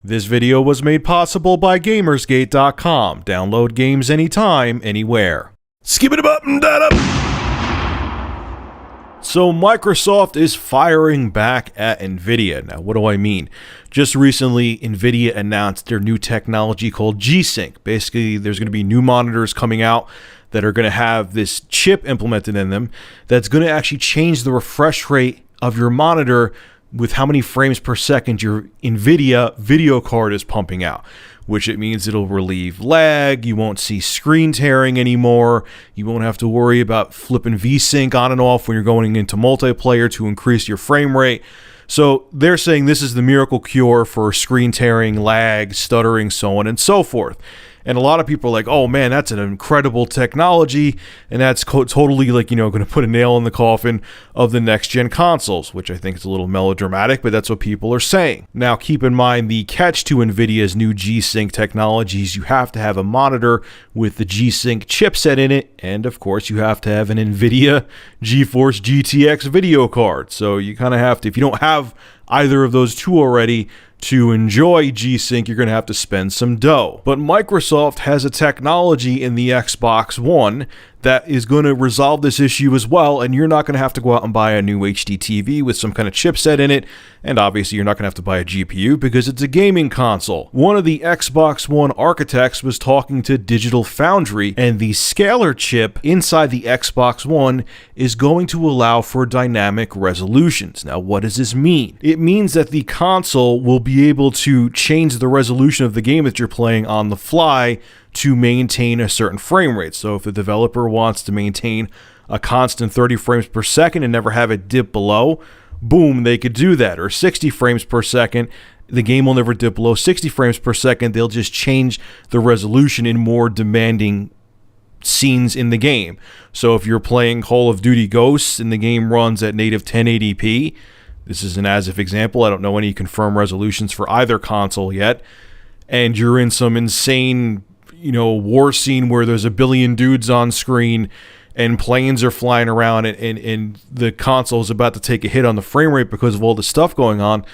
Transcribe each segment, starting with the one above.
This video was made possible by GamersGate.com. Download games anytime, anywhere. Skip it up and that up. So Microsoft is firing back at Nvidia. Now, what do I mean? Just recently, Nvidia announced their new technology called G-Sync. Basically, there's going to be new monitors coming out that are going to have this chip implemented in them that's going to actually change the refresh rate of your monitor with how many frames per second your Nvidia video card is pumping out, which it means it'll relieve lag, you won't see screen tearing anymore, you won't have to worry about flipping VSync on and off when you're going into multiplayer to increase your frame rate. So they're saying this is the miracle cure for screen tearing, lag, stuttering, so on and so forth. And a lot of people are like, oh man, that's an incredible technology, and that's totally like, going to put a nail in the coffin of the next gen consoles, which I think is a little melodramatic, but that's what people are saying. Now, keep in mind the catch to Nvidia's new G-Sync technologies. You have to have a monitor with the G-Sync chipset in it, and of course, you have to have an Nvidia GeForce GTX video card. So you kind of have to, if you don't have either of those two already, to enjoy G-Sync, you're going to have to spend some dough. But Microsoft has a technology in the Xbox One that is going to resolve this issue as well, and you're not going to have to go out and buy a new HD TV with some kind of chipset in it, and obviously you're not going to have to buy a GPU because it's a gaming console. One of the Xbox One architects was talking to Digital Foundry, and the scalar chip inside the Xbox One is going to allow for dynamic resolutions. Now, what does this mean? It means that the console will be able to change the resolution of the game that you're playing on the fly to maintain a certain frame rate. So if the developer wants to maintain a constant 30 frames per second and never have it dip below, boom, they could do that. Or 60 frames per second, the game will never dip below 60 frames per second. They'll just change the resolution in more demanding scenes in the game. So if you're playing Call of Duty Ghosts and the game runs at native 1080p, this is an as-if example, I don't know any confirmed resolutions for either console yet, and you're in some insane war scene where there's a billion dudes on screen and planes are flying around and the console is about to take a hit on the frame rate because of all the stuff going on,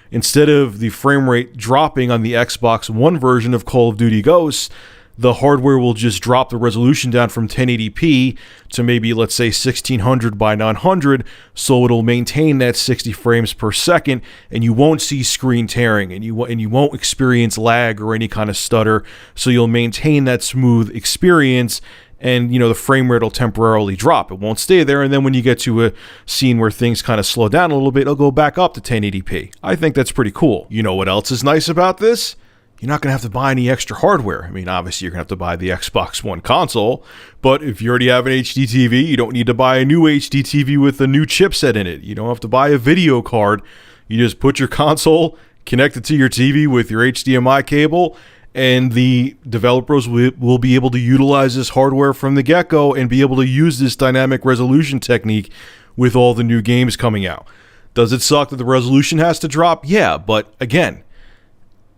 instead of the frame rate dropping on the Xbox One version of Call of Duty Ghosts, the hardware will just drop the resolution down from 1080p to maybe, let's say, 1600 by 900, so it'll maintain that 60 frames per second, and you won't see screen tearing, and you won't experience lag or any kind of stutter, so you'll maintain that smooth experience, and the frame rate will temporarily drop. It won't stay there, and then when you get to a scene where things kind of slow down a little bit, it'll go back up to 1080p. I think that's pretty cool. You know what else is nice about this? You're not going to have to buy any extra hardware. I mean, obviously, you're going to have to buy the Xbox One console, but if you already have an HD TV, you don't need to buy a new HD TV with a new chipset in it. You don't have to buy a video card. You just put your console, connect it to your TV with your HDMI cable, and the developers will be able to utilize this hardware from the get-go and be able to use this dynamic resolution technique with all the new games coming out. Does it suck that the resolution has to drop? Yeah, but again,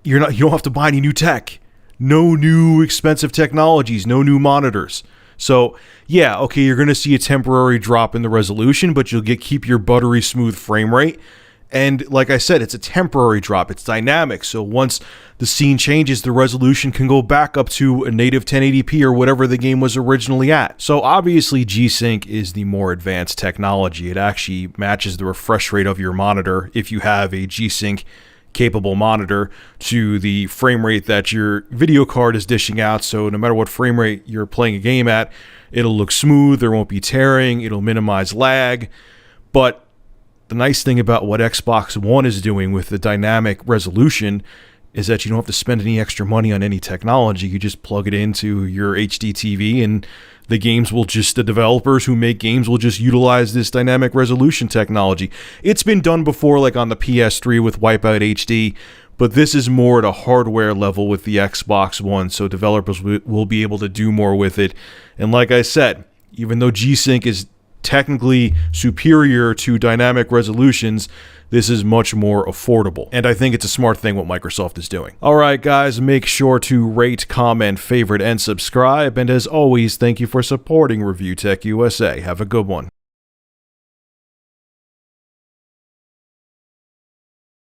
you don't have to buy any new tech. No new expensive technologies, no new monitors. So, yeah, okay, you're going to see a temporary drop in the resolution, but you'll keep your buttery smooth frame rate. And like I said, it's a temporary drop. It's dynamic. So once the scene changes, the resolution can go back up to a native 1080p or whatever the game was originally at. So obviously G-Sync is the more advanced technology. It actually matches the refresh rate of your monitor if you have a G-Sync capable monitor to the frame rate that your video card is dishing out. So no matter what frame rate you're playing a game at, it'll look smooth, there won't be tearing, it'll minimize lag. But the nice thing about what Xbox One is doing with the dynamic resolution is that you don't have to spend any extra money on any technology. You just plug it into your HD TV and the developers who make games will just utilize this dynamic resolution technology. It's been done before, like on the PS3 with Wipeout HD, but this is more at a hardware level with the Xbox One, so developers will be able to do more with it. And like I said, even though G-Sync is technically superior to dynamic resolutions, this is much more affordable. And I think it's a smart thing what Microsoft is doing. Alright guys, make sure to rate, comment, favorite, and subscribe. And as always, thank you for supporting Review Tech USA. Have a good one.